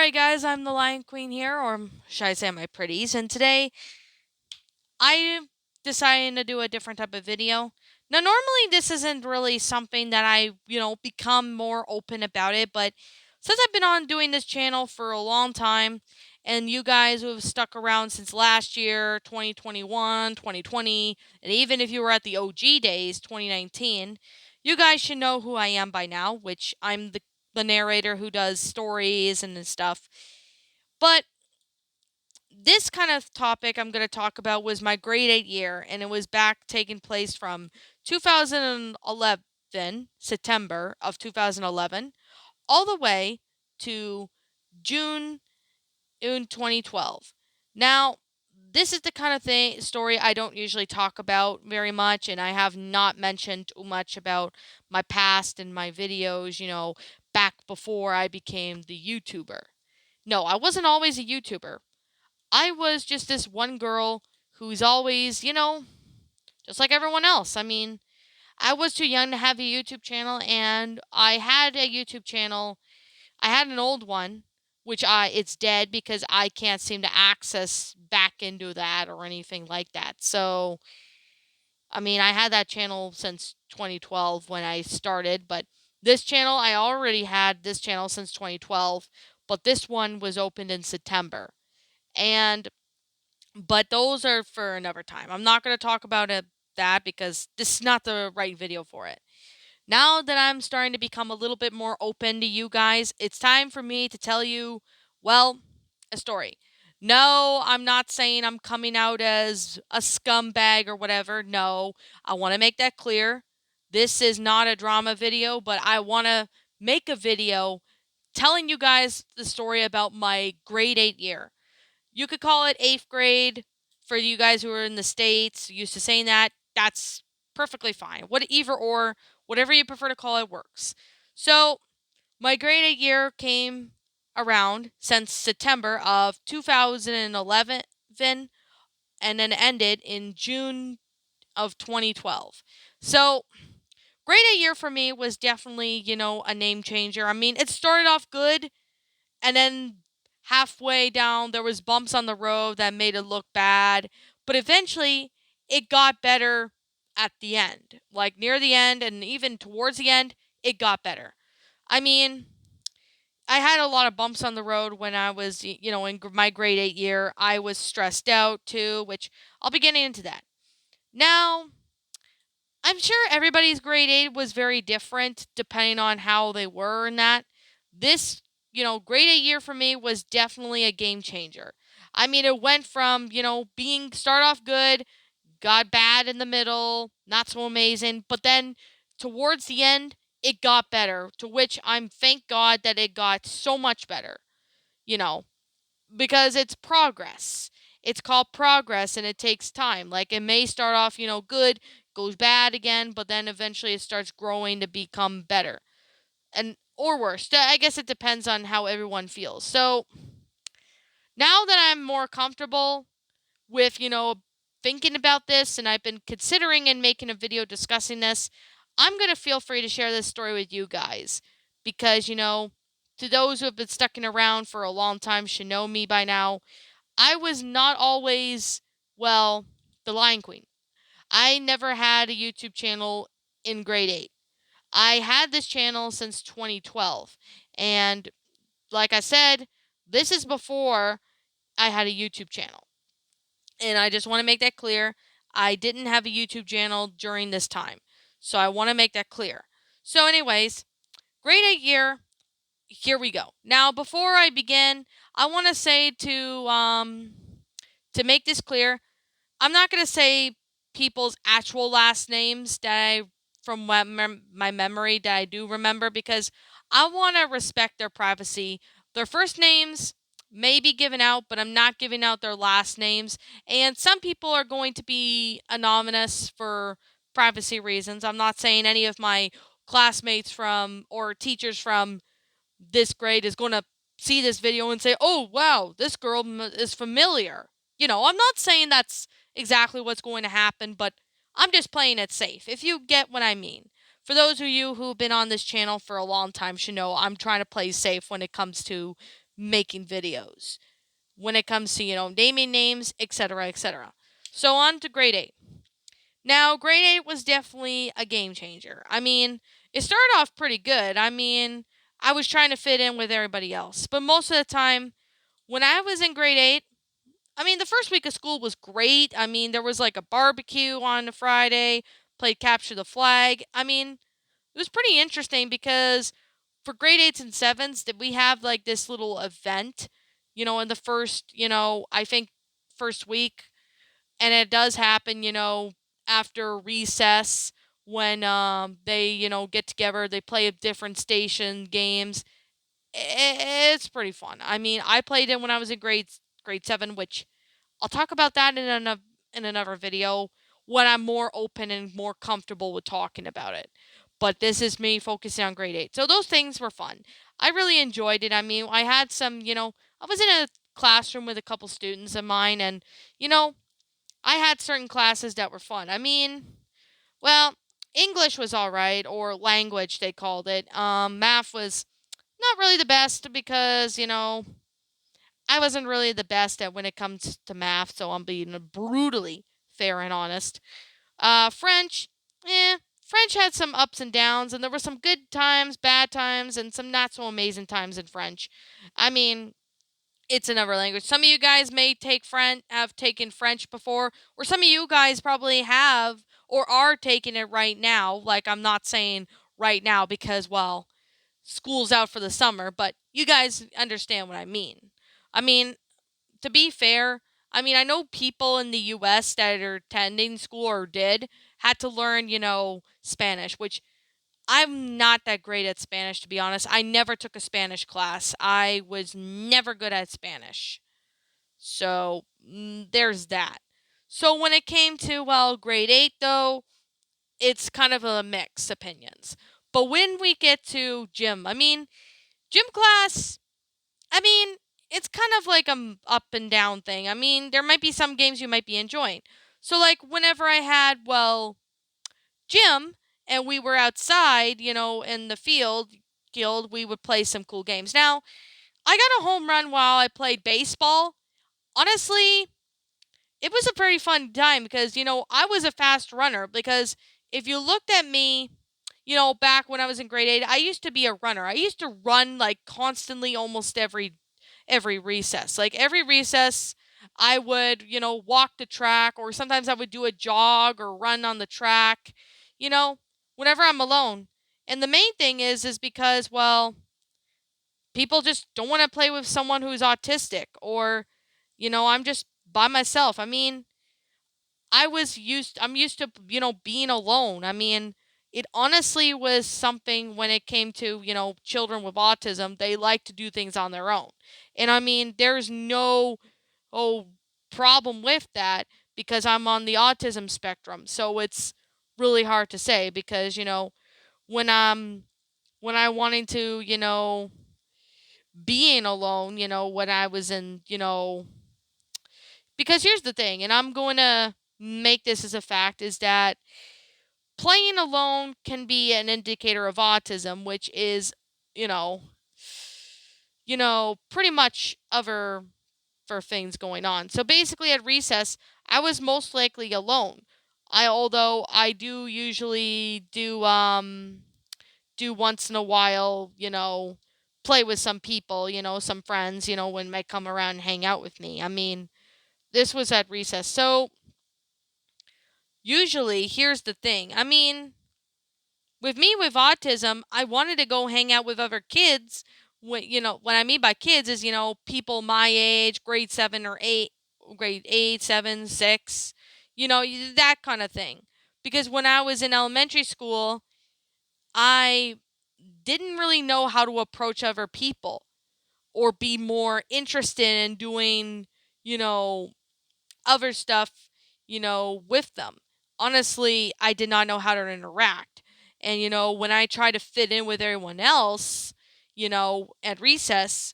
Alright guys, I'm the Lion Queen here, or should I say my pretties, and today I decided to do a different type of video. Now normally this isn't really something that I become more open about it, but since I've been on doing this channel for a long time, and you guys who have stuck around since last year, 2021, 2020, and even if you were at the OG days, 2019, you guys should know who I am by now, which I'm the narrator who does stories and stuff. But this kind of topic I'm going to talk about was my grade 8 year, and it was back taking place from 2011, September of 2011, all the way to June in 2012. Now, this is the kind of story I don't usually talk about very much, and I have not mentioned too much about my past and my videos, back before I became the YouTuber. No, I wasn't always a YouTuber. I was just this one girl who's always, just like everyone else. I mean, I was too young to have a YouTube channel, and I had a YouTube channel. I had an old one, which it's dead because I can't seem to access back into that or anything like that. So, I mean, I had that channel since 2012 when I started, but this channel, I already had this channel since 2012, but this one was opened in September. And but those are for another time. I'm not going to talk about that because this is not the right video for it. Now that I'm starting to become a little bit more open to you guys, it's time for me to tell you, well, a story. No, I'm not saying I'm coming out as a scumbag or whatever. No, I want to make that clear. This is not a drama video, but I want to make a video telling you guys the story about my grade 8 year. You could call it 8th grade for you guys who are in the States, used to saying that. That's perfectly fine. Either or, whatever you prefer to call it works. So, my grade 8 year came around since September of 2011 and then ended in June of 2012. So, grade 8 year for me was definitely, a name changer. I mean, it started off good, and then halfway down there was bumps on the road that made it look bad, but eventually it got better at the end. Like near the end and even towards the end, it got better. I mean, I had a lot of bumps on the road when I was, in my grade 8 year. I was stressed out too, which I'll be getting into that. Now, I'm sure everybody's grade 8 was very different depending on how they were in that. This, grade 8 year for me was definitely a game changer. I mean, it went from, being start off good, got bad in the middle, not so amazing, but then towards the end, it got better, to which I'm thank God that it got so much better, you know, because it's progress. It's called progress and it takes time. Like it may start off, good, goes bad again, but then eventually it starts growing to become better. And or worse. I guess it depends on how everyone feels. So, now that I'm more comfortable with, thinking about this and I've been considering and making a video discussing this, I'm going to feel free to share this story with you guys because, to those who have been sticking around for a long time should know me by now. I was not always, well, the Lion Queen. I never had a YouTube channel in grade 8. I had this channel since 2012. And like I said, this is before I had a YouTube channel. And I just want to make that clear. I didn't have a YouTube channel during this time. So I want to make that clear. So, anyways, grade 8 year, here we go. Now, before I begin, I want to say to make this clear, I'm not going to say people's actual last names from my memory that I do remember because I want to respect their privacy. Their first names may be given out, but I'm not giving out their last names. And some people are going to be anonymous for privacy reasons. I'm not saying any of my classmates from or teachers from this grade is going to see this video and say, "Oh, wow, this girl is familiar." I'm not saying that's exactly what's going to happen, but I'm just playing it safe, if you get what I mean. For those of you who've been on this channel for a long time should know I'm trying to play safe when it comes to making videos when it comes to, naming names, etc., etc. So on to grade 8. Now, grade 8 was definitely a game changer. I mean, it started off pretty good. I mean, I was trying to fit in with everybody else. But most of the time, when I was in grade 8, I mean, the first week of school was great. I mean, there was like a barbecue on a Friday, played capture the flag. I mean, it was pretty interesting because for grade 8s and 7s that we have like this little event, in the first, I think first week, and it does happen, after recess when they, get together, they play at different station games. It's pretty fun. I mean, I played it when I was in grade 7, which I'll talk about that in another video when I'm more open and more comfortable with talking about it. But this is me focusing on grade 8. So those things were fun. I really enjoyed it. I mean, I had some, I was in a classroom with a couple students of mine, and, you know, I had certain classes that were fun. I mean, well, English was all right, or language they called it. Math was not really the best because, I wasn't really the best at when it comes to math, so I'm being brutally fair and honest. French, French had some ups and downs, and there were some good times, bad times, and some not so amazing times in French. I mean, it's another language. Some of you guys may have taken French before, or some of you guys probably have or are taking it right now. Like, I'm not saying right now because, well, school's out for the summer, but you guys understand what I mean. I mean, to be fair, I mean, I know people in the US that are attending school or did had to learn, Spanish, which I'm not that great at Spanish, to be honest. I never took a Spanish class. I was never good at Spanish. So there's that. So when it came to, well, grade 8, though, it's kind of a mixed opinions. But when we get to gym, I mean, gym class, I mean, it's kind of like a up and down thing. I mean, there might be some games you might be enjoying. So, like, whenever I had, well, gym and we were outside, in the guild, we would play some cool games. Now, I got a home run while I played baseball. Honestly, it was a very fun time because, I was a fast runner. Because if you looked at me, back when I was in grade 8, I used to be a runner. I used to run like constantly almost every recess. Like every recess, I would, walk the track, or sometimes I would do a jog or run on the track, you know, whenever I'm alone. And the main thing is because, well, people just don't want to play with someone who's autistic, or, I'm just by myself. I mean, I'm used to, being alone. I mean, it honestly was something when it came to, children with autism, they like to do things on their own. And I mean, there's no oh problem with that because I'm on the autism spectrum. So it's really hard to say because, when I'm when I wanting to, being alone, when I was in, because here's the thing, and I'm going to make this as a fact, is that playing alone can be an indicator of autism, which is, you know, pretty much other for things going on. So basically at recess, I was most likely alone. Although I do usually do once in a while, play with some people, some friends, when they come around and hang out with me. I mean, this was at recess. So usually, here's the thing. I mean, with me with autism, I wanted to go hang out with other kids. What I mean by kids is, people my age, grade 7 or 8, grade 8, 7, 6, that kind of thing. Because when I was in elementary school, I didn't really know how to approach other people or be more interested in doing, you know, other stuff, with them. Honestly, I did not know how to interact. And, when I tried to fit in with everyone else, at recess,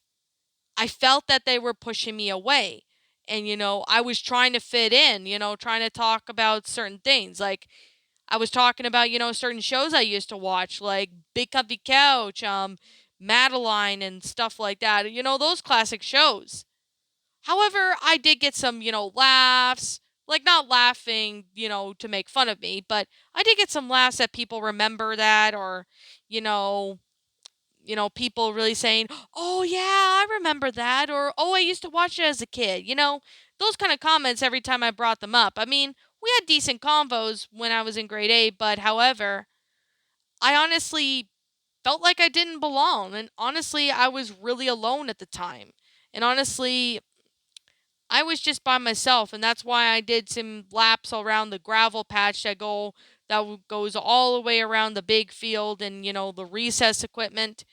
I felt that they were pushing me away. And, I was trying to fit in, trying to talk about certain things. Like, I was talking about, certain shows I used to watch, like Big Comfy Couch, Madeline and stuff like that. Those classic shows. However, I did get some, laughs. Like, not laughing, to make fun of me, but I did get some laughs that people remember that, or, you know, people really saying, "Oh yeah, I remember that," or "Oh, I used to watch it as a kid." Those kind of comments every time I brought them up. I mean, we had decent convos when I was in grade 8, but however, I honestly felt like I didn't belong, and honestly, I was really alone at the time. And honestly, I was just by myself, and that's why I did some laps around the gravel patch goes all the way around the big field, and the recess equipment,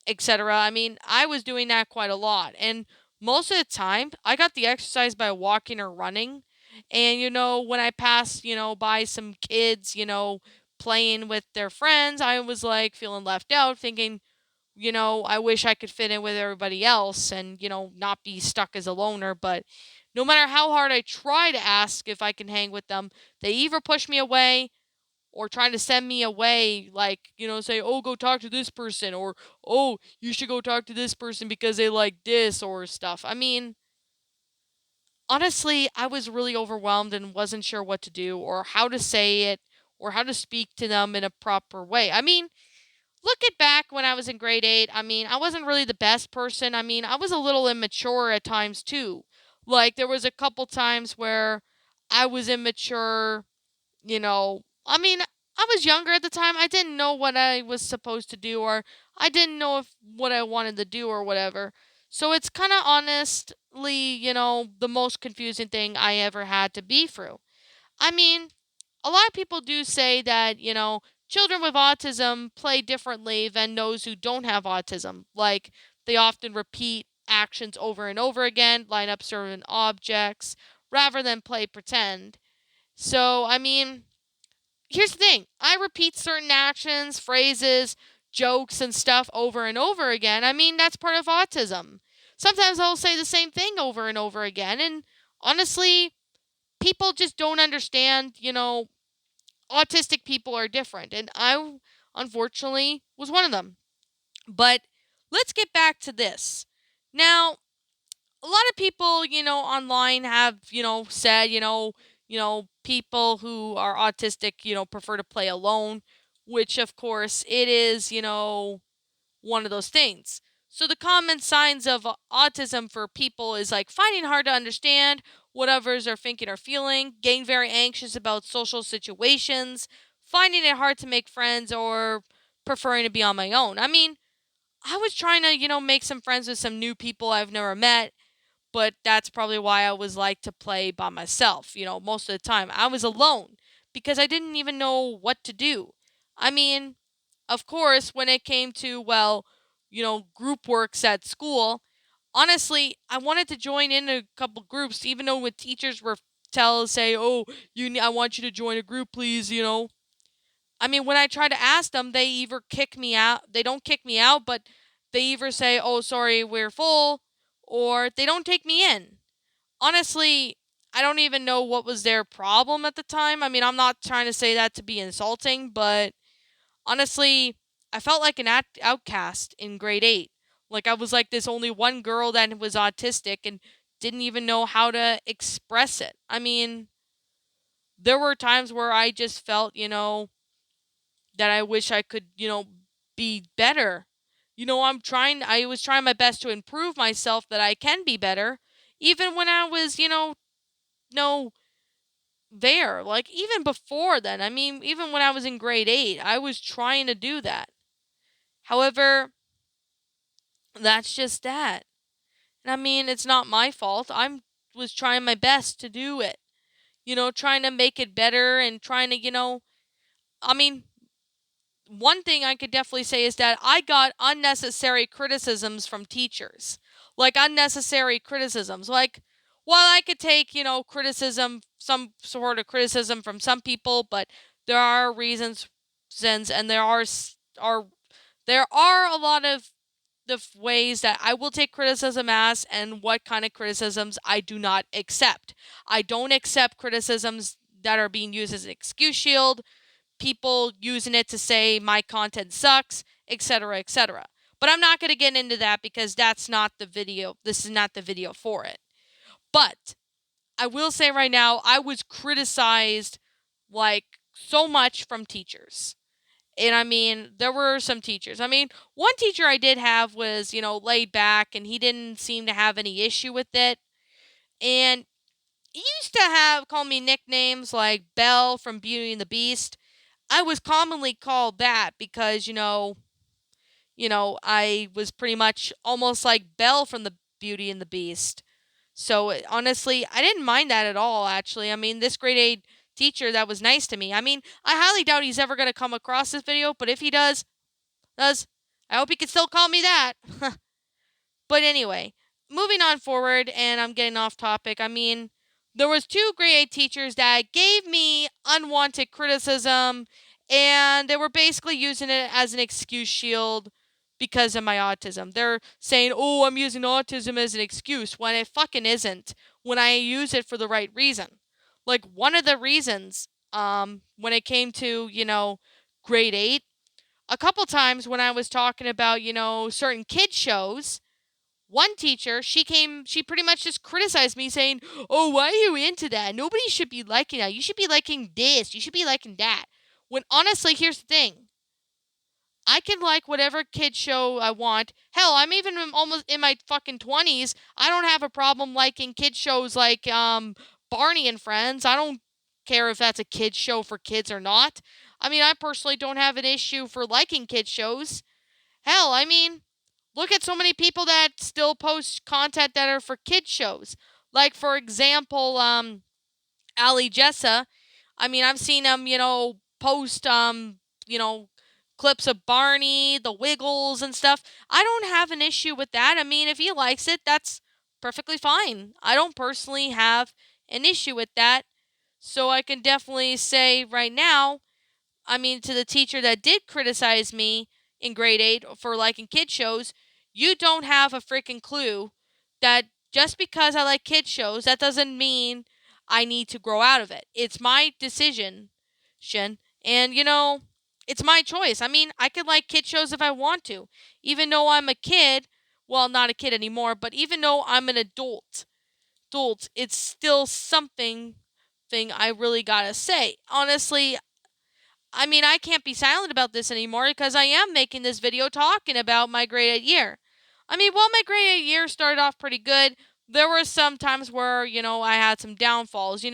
etc. I mean, I was doing that quite a lot. And most of the time, I got the exercise by walking or running. And, when I passed, by some kids, playing with their friends, I was like feeling left out, thinking, I wish I could fit in with everybody else and, not be stuck as a loner. But no matter how hard I try to ask if I can hang with them, they either push me away or trying to send me away, like, say, "Oh, go talk to this person," or "Oh, you should go talk to this person because they like this," or stuff. I mean, honestly, I was really overwhelmed and wasn't sure what to do or how to say it or how to speak to them in a proper way. I mean, looking back when I was in grade 8, I mean, I wasn't really the best person. I mean, I was a little immature at times too. Like, there was a couple times where I was immature. I mean, I was younger at the time. I didn't know what I was supposed to do, or I didn't know if what I wanted to do or whatever. So it's kind of honestly, the most confusing thing I ever had to be through. I mean, a lot of people do say that, children with autism play differently than those who don't have autism. Like, they often repeat actions over and over again, line up certain objects, rather than play pretend. So, I mean, here's the thing: I repeat certain actions, phrases, jokes, and stuff over and over again. I mean, that's part of autism. Sometimes I'll say the same thing over and over again, and honestly, people just don't understand, autistic people are different, and I unfortunately was one of them. But let's get back to this. Now, a lot of people, online have, said, people who are autistic, prefer to play alone, which of course it is, one of those things. So the common signs of autism for people is like finding hard to understand what others are thinking or feeling, getting very anxious about social situations, finding it hard to make friends, or preferring to be on my own. I mean, I was trying to, make some friends with some new people I've never met, but that's probably why I was like to play by myself. Most of the time I was alone because I didn't even know what to do. I mean, of course, when it came to, well, group works at school, honestly, I wanted to join in a couple groups, even though when teachers were say, "Oh, I want you to join a group, please." I mean, when I try to ask them, they either kick me out. They don't kick me out, but they either say, "Oh, sorry, we're full," or they don't take me in. Honestly, I don't even know what was their problem at the time. I mean, I'm not trying to say that to be insulting, but honestly, I felt like an outcast in grade 8. Like, I was like this only one girl that was autistic and didn't even know how to express it. I mean, there were times where I just felt, that I wish I could, be better. I was trying my best to improve myself that I can be better, even when I was, no there. Like, even before then, I mean, even when I was in grade 8, I was trying to do that. However, that's just that. And I mean, it's not my fault. I was trying my best to do it. Trying to make it better and trying to, I mean, one thing I could definitely say is that I got unnecessary criticisms from teachers. Like, unnecessary criticisms. Like, while I could take, criticism, some sort of criticism from some people, but there are reasons, and there are a lot of the ways that I will take criticism as, and what kind of criticisms I do not accept. I don't accept criticisms that are being used as an excuse shield, people using it to say my content sucks, etc., etc. But I'm not going to get into that because that's not the video. This is not the video for it. But I will say right now, I was criticized like so much from teachers. And I mean, there were some teachers. I mean, one teacher I did have was, laid back and he didn't seem to have any issue with it. And he used to call me nicknames like Belle from Beauty and the Beast. I was commonly called that because, I was pretty much almost like Belle from the Beauty and the Beast. So honestly, I didn't mind that at all, actually. I mean, this grade 8 teacher that was nice to me. I mean, I highly doubt he's ever going to come across this video, but if he does, I hope he can still call me that. But anyway, moving on forward, and I'm getting off topic. I mean, there was two grade 8 teachers that gave me unwanted criticism, and they were basically using it as an excuse shield because of my autism. They're saying, "Oh, I'm using autism as an excuse," when it fucking isn't. When I use it for the right reason. Like one of the reasons, when it came to, grade 8, a couple times when I was talking about, certain kid shows, one teacher, she pretty much just criticized me saying, "Oh, why are you into that? Nobody should be liking that. You should be liking this. You should be liking that." When honestly, here's the thing. I can like whatever kid show I want. Hell, I'm even almost in my fucking 20s. I don't have a problem liking kid shows like Barney and Friends. I don't care if that's a kid show for kids or not. I mean, I personally don't have an issue for liking kid shows. Hell, I mean, look at so many people that still post content that are for kid shows. Like for example, Ali Jessa. I mean, I've seen him, post clips of Barney, the Wiggles and stuff. I don't have an issue with that. I mean, if he likes it, that's perfectly fine. I don't personally have an issue with that. So I can definitely say right now, I mean, to the teacher that did criticize me in grade 8 for liking kid shows, you don't have a freaking clue that just because I like kid shows, that doesn't mean I need to grow out of it. It's my decision, Shin. And, it's my choice. I mean, I can like kid shows if I want to. Even though I'm a kid, well, not a kid anymore, but even though I'm an adult, it's still something thing I really gotta say. Honestly, I mean, I can't be silent about this anymore because I am making this video talking about my grade 8 year. I mean, while my grade 8 year started off pretty good, there were some times where, I had some downfalls.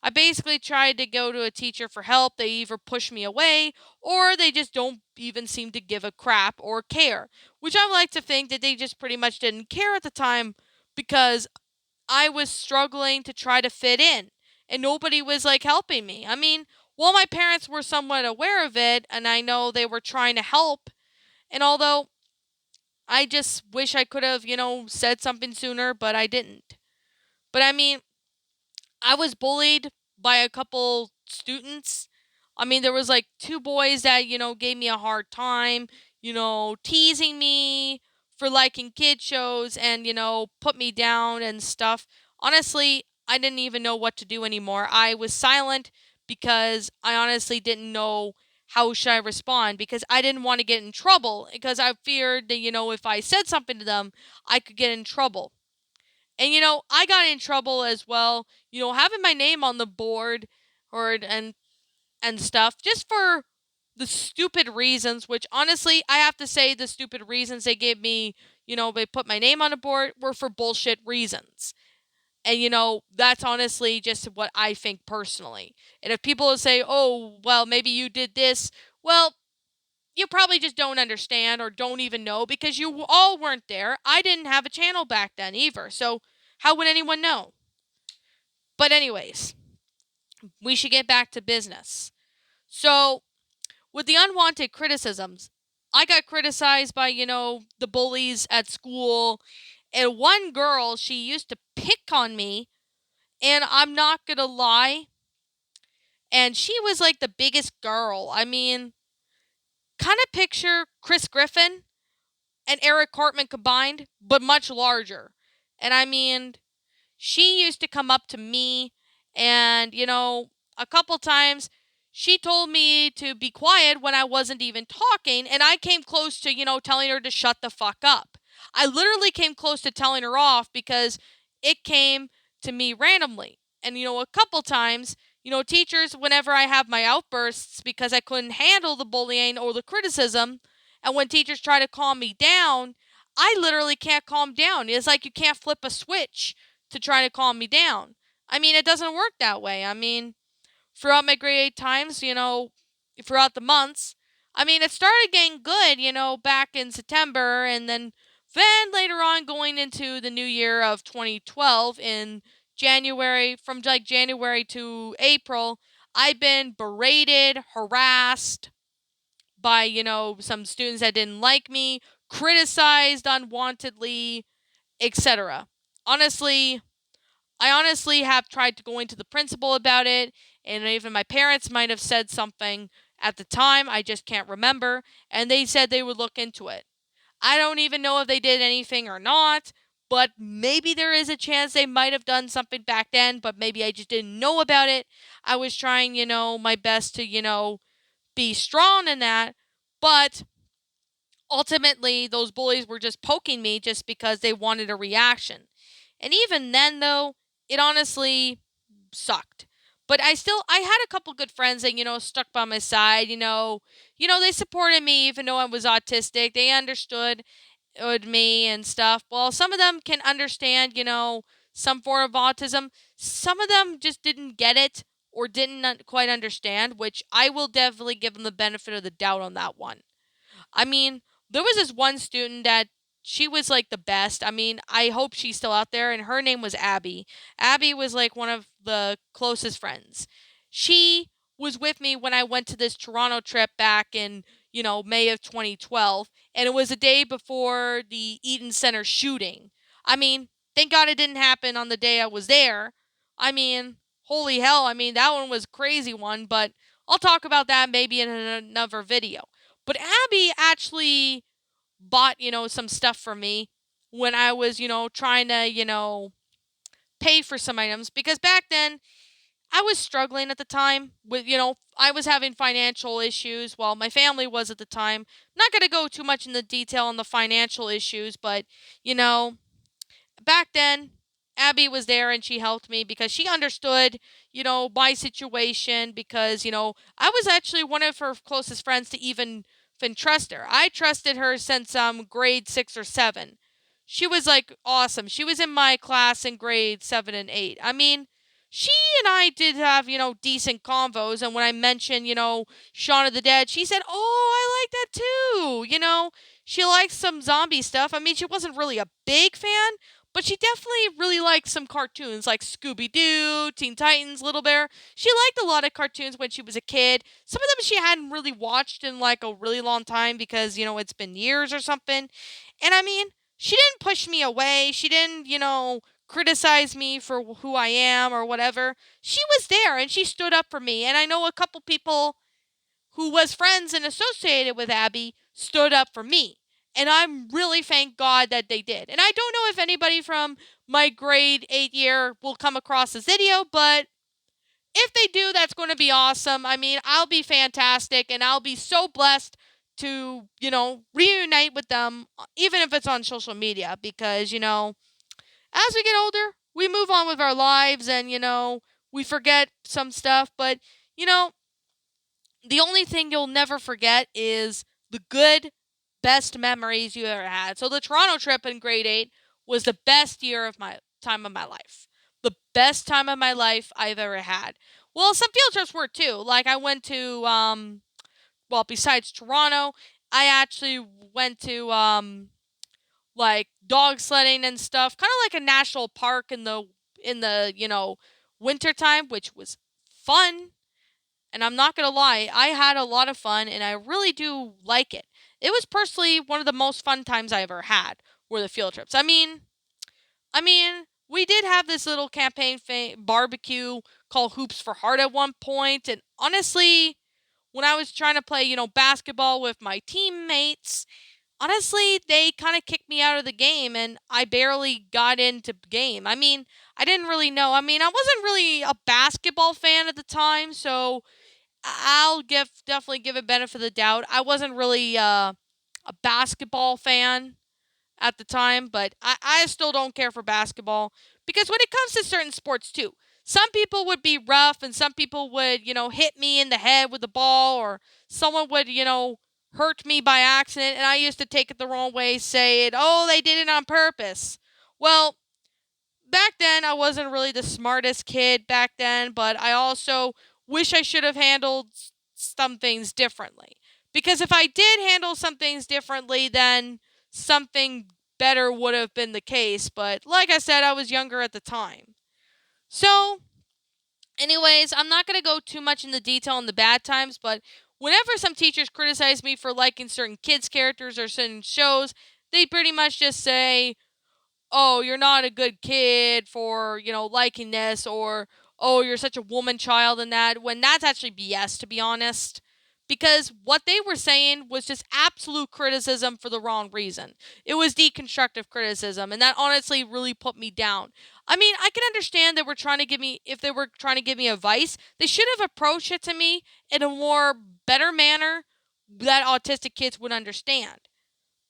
I basically tried to go to a teacher for help. They either push me away or they just don't even seem to give a crap or care, which I like to think that they just pretty much didn't care at the time because I was struggling to try to fit in and nobody was like helping me. I mean, well, my parents were somewhat aware of it and I know they were trying to help. And although I just wish I could have, said something sooner, but I didn't. But I mean, I was bullied by a couple students. I mean, there was like two boys that, gave me a hard time, teasing me for liking kid shows and, put me down and stuff. Honestly, I didn't even know what to do anymore. I was silent because I honestly didn't know how should I respond because I didn't want to get in trouble because I feared that, if I said something to them, I could get in trouble. And I got in trouble as well, having my name on the board or and stuff just for the stupid reasons, which honestly, I have to say the stupid reasons they gave me, they put my name on the board were for bullshit reasons. And that's honestly just what I think personally. And if people say, "Oh, well, maybe you did this." Well, you probably just don't understand or don't even know because you all weren't there. I didn't have a channel back then either. So how would anyone know? But anyways, we should get back to business. So, with the unwanted criticisms, I got criticized by, the bullies at school. And one girl, she used to pick on me. And I'm not going to lie. And she was like the biggest girl. I mean, kind of picture Chris Griffin and Eric Cartman combined, but much larger. And I mean, she used to come up to me and, a couple times she told me to be quiet when I wasn't even talking, and I came close to, telling her to shut the fuck up. I literally came close to telling her off because it came to me randomly. And, a couple times, teachers, whenever I have my outbursts because I couldn't handle the bullying or the criticism, and when teachers try to calm me down, I literally can't calm down. It's like you can't flip a switch to try to calm me down. I mean, it doesn't work that way. I mean, throughout my grade 8 times, throughout the months. I mean, it started getting good, back in September, and then later on going into the new year of 2012 in January, from like January to April, I've been berated, harassed by, some students that didn't like me, criticized unwantedly, etc. Honestly, I honestly have tried to go into the principal about it, and even my parents might have said something at the time. I just can't remember. And they said they would look into it. I don't even know if they did anything or not, but maybe there is a chance they might have done something back then, but maybe I just didn't know about it. I was trying, my best to, be strong in that, but ultimately those bullies were just poking me just because they wanted a reaction. And even then, though, it honestly sucked. But I had a couple good friends that, stuck by my side, they supported me even though I was autistic. They understood me and stuff. Well, some of them can understand, some form of autism. Some of them just didn't get it or didn't quite understand, which I will definitely give them the benefit of the doubt on that one. I mean, there was this one student that she was like the best. I mean, I hope she's still out there, and her name was Abby. Abby was like one of the closest friends. She was with me when I went to this Toronto trip back in, May of 2012, and it was a day before the Eaton Center shooting. I mean, thank God it didn't happen on the day I was there. I mean, holy hell, I mean, that one was a crazy one, but I'll talk about that maybe in another video. But Abby actually bought, some stuff for me when I was, trying to, pay for some items because back then I was struggling at the time with, I was having financial issues. Well, my family was at the time. Not going to go too much into detail on the financial issues, but, you know, back then, Abby was there and she helped me because she understood, my situation because, I was actually one of her closest friends to even trust her. I trusted her since grade 6 or 7. She was like awesome. She was in my class in grade 7 and 8. I mean, she and I did have, decent convos, and when I mentioned, Shaun of the Dead, she said, "Oh, I like that too." She likes some zombie stuff. I mean, she wasn't really a big fan, but she definitely really liked some cartoons like Scooby Doo, Teen Titans, Little Bear. She liked a lot of cartoons when she was a kid. Some of them she hadn't really watched in like a really long time because, it's been years or something. And I mean, she didn't push me away. She didn't, criticize me for who I am or whatever. She was there and she stood up for me. And I know a couple people who was friends and associated with Abby stood up for me. And I'm really thank God that they did. And I don't know if anybody from my grade 8 year will come across this video, but if they do, that's going to be awesome. I mean, I'll be fantastic and I'll be so blessed to, reunite with them, even if it's on social media, because, as we get older, we move on with our lives and, we forget some stuff. But, you know, the only thing you'll never forget is the good, best memories you ever had. So the Toronto trip in grade 8 was the best year of my time of my life. The best time of my life I've ever had. Well, some field trips were too. Like I went to well, besides Toronto, I actually went to like dog sledding and stuff, kind of like a national park in the, winter time, which was fun. And I'm not going to lie, I had a lot of fun and I really do like it. It was personally one of the most fun times I ever had were the field trips. I mean, we did have this little campaign barbecue called Hoops for Heart at one point, and honestly, when I was trying to play, basketball with my teammates, honestly, they kind of kicked me out of the game and I barely got into game. I mean, I didn't really know. I mean, I wasn't really a basketball fan at the time, so I'll definitely give it benefit of the doubt. I wasn't really a basketball fan at the time, but I still don't care for basketball because when it comes to certain sports too, some people would be rough and some people would, hit me in the head with the ball, or someone would, hurt me by accident, and I used to take it the wrong way, saying, "Oh, they did it on purpose." Well, back then I wasn't really the smartest kid back then, but I also wish I should have handled some things differently. Because if I did handle some things differently, then something better would have been the case. But like I said, I was younger at the time. So, anyways, I'm not going to go too much into detail on the bad times, but whenever some teachers criticize me for liking certain kids' characters or certain shows, they pretty much just say, "Oh, you're not a good kid for, liking this," or "Oh, you're such a woman child in that," when that's actually BS, to be honest. Because what they were saying was just absolute criticism for the wrong reason. It was deconstructive criticism, and that honestly really put me down. I mean, I can understand they were trying to give me, if they were trying to give me advice, they should have approached it to me in a more better manner that autistic kids would understand,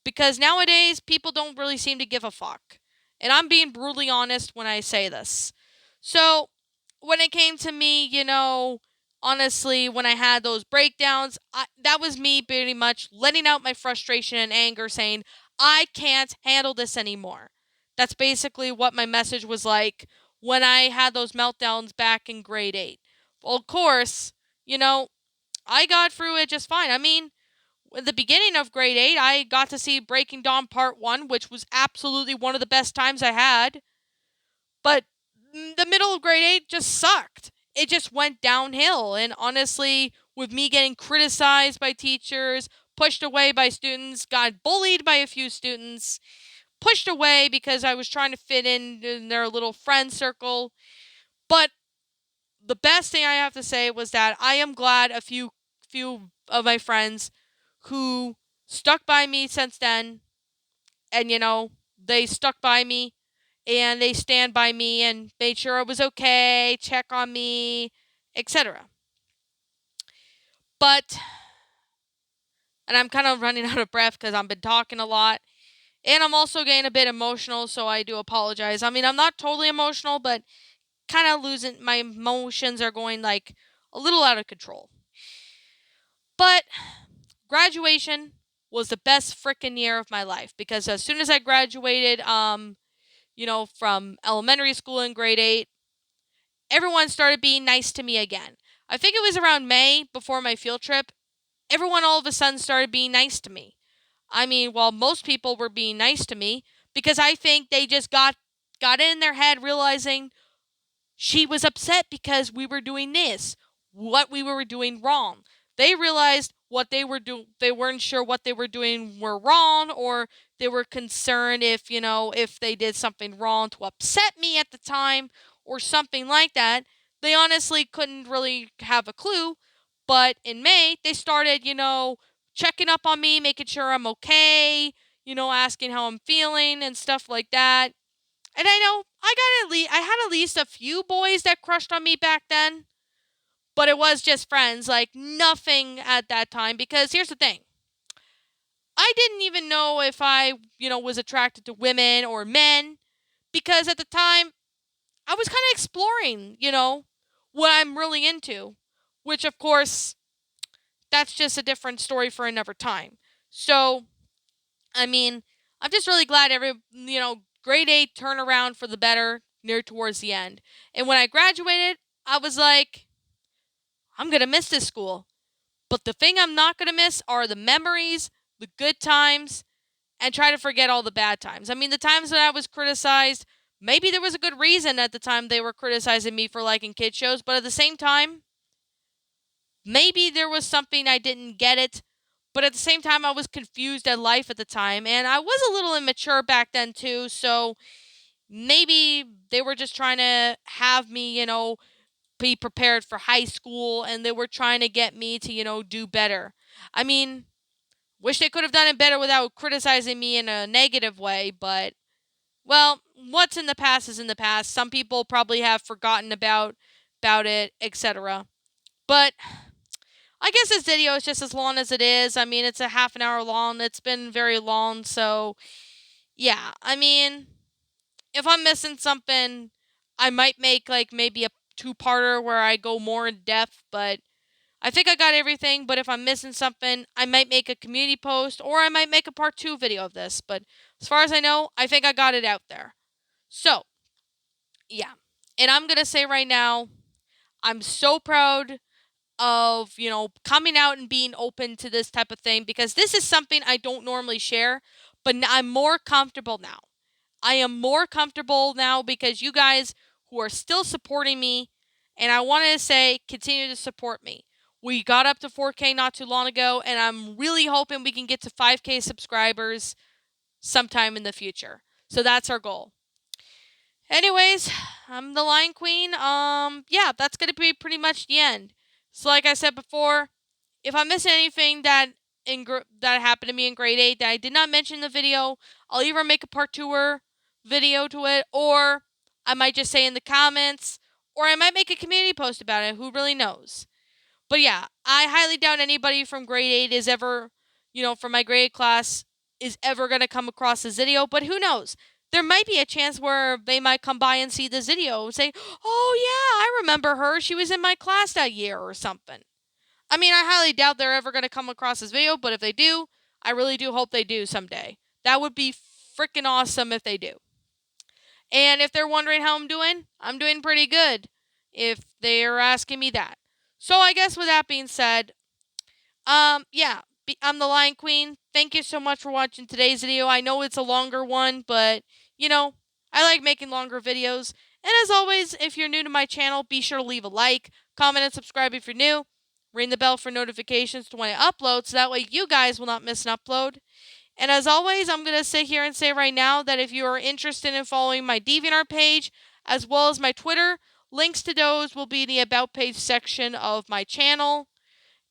because nowadays people don't really seem to give a fuck. And I'm being brutally honest when I say this. So, when it came to me, honestly, when I had those breakdowns, that was me pretty much letting out my frustration and anger, saying, "I can't handle this anymore." That's basically what my message was like when I had those meltdowns back in grade 8. Well, of course, you know, I got through it just fine. I mean, at the beginning of grade 8, I got to see Breaking Dawn Part 1, which was absolutely one of the best times I had. But the middle of grade 8 just sucked. It just went downhill. And honestly, with me getting criticized by teachers, pushed away by students, got bullied by a few students, pushed away because I was trying to fit in their little friend circle. But the best thing I have to say was that I am glad a few of my friends who stuck by me since then, and they stuck by me and they stand by me and made sure I was okay, check on me, etc. But, and I'm kind of running out of breath because I've been talking a lot, and I'm also getting a bit emotional, so I do apologize. I mean, I'm not totally emotional, but kind of losing, my emotions are going like a little out of control. But graduation was the best freaking year of my life, because as soon as I graduated, from elementary school in grade 8, everyone started being nice to me again. I think it was around May before my field trip. Everyone all of a sudden started being nice to me. I mean, while most people were being nice to me, because I think they just got in their head realizing she was upset because we were doing this, what we were doing wrong. They realized what they were doing. They weren't sure what they were doing were wrong, or they were concerned if they did something wrong to upset me at the time or something like that. They honestly couldn't really have a clue. But in May, they started, checking up on me, making sure I'm okay, asking how I'm feeling and stuff like that. And I know I had at least a few boys that crushed on me back then, but it was just friends, like nothing at that time. Because here's the thing, I didn't even know if I, was attracted to women or men, because at the time I was kind of exploring, what I'm really into, which of course, that's just a different story for another time. So, I mean, I'm just really glad grade 8 turned around for the better near towards the end. And when I graduated, I was like, I'm going to miss this school. But the thing I'm not going to miss are the memories, the good times, and try to forget all the bad times. I mean, the times that I was criticized, maybe there was a good reason at the time they were criticizing me for liking kid shows, but at the same time, maybe there was something I didn't get it. But at the same time, I was confused at life at the time, and I was a little immature back then too, so maybe they were just trying to have me, be prepared for high school, and they were trying to get me to, do better. I mean, wish they could have done it better without criticizing me in a negative way, but well, what's in the past is in the past. Some people probably have forgotten about it, etc. But I guess this video is just as long as it is. I mean, it's a half an hour long. It's been very long, so yeah. I mean, if I'm missing something, I might make like maybe a two-parter where I go more in depth, but I think I got everything. But if I'm missing something, I might make a community post or I might make a part 2 video of this. But as far as I know, I think I got it out there. So, yeah. And I'm going to say right now, I'm so proud of, coming out and being open to this type of thing because this is something I don't normally share, but I'm more comfortable now. I am more comfortable now because you guys who are still supporting me, and I wanted to say, continue to support me. We got up to 4K not too long ago, and I'm really hoping we can get to 5K subscribers sometime in the future. So that's our goal. Anyways, I'm the Lion Queen. Yeah, that's gonna be pretty much the end. So, like I said before, if I'm missing anything that that happened to me in grade 8 that I did not mention in the video, I'll either make a part 2 video to it, or I might just say in the comments, or I might make a community post about it. Who really knows? But yeah, I highly doubt anybody from grade 8 is ever, from my grade class, is ever going to come across this video. But who knows? There might be a chance where they might come by and see this video and say, oh, yeah, I remember her. She was in my class that year or something. I mean, I highly doubt they're ever going to come across this video, but if they do, I really do hope they do someday. That would be freaking awesome if they do. And if they're wondering how I'm doing pretty good if they're asking me that. So I guess with that being said, yeah, I'm the Lion Queen. Thank you so much for watching today's video. I know it's a longer one, but, I like making longer videos. And as always, if you're new to my channel, be sure to leave a like, comment, and subscribe if you're new. Ring the bell for notifications to when I upload, so that way you guys will not miss an upload. And as always, I'm going to sit here and say right now that if you are interested in following my DeviantArt page, as well as my Twitter, links to those will be in the About page section of my channel.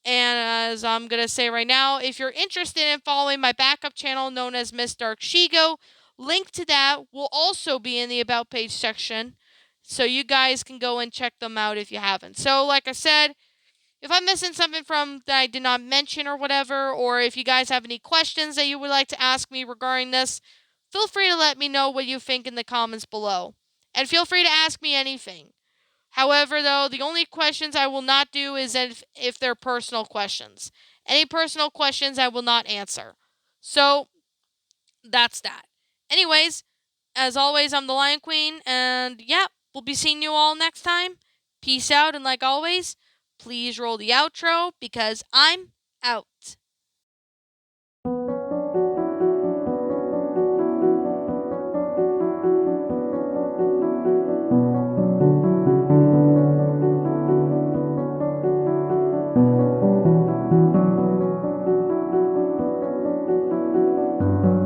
And as I'm going to say right now, if you're interested in following my backup channel known as Miss Dark Shigo, link to that will also be in the About page section. So you guys can go and check them out if you haven't. So like I said, if I'm missing something from that I did not mention or whatever, or if you guys have any questions that you would like to ask me regarding this, feel free to let me know what you think in the comments below. And feel free to ask me anything. However, though, the only questions I will not do is if they're personal questions. Any personal questions I will not answer. So, that's that. Anyways, as always, I'm the Lion Queen, and yeah, we'll be seeing you all next time. Peace out, and like always, please roll the outro because I'm out.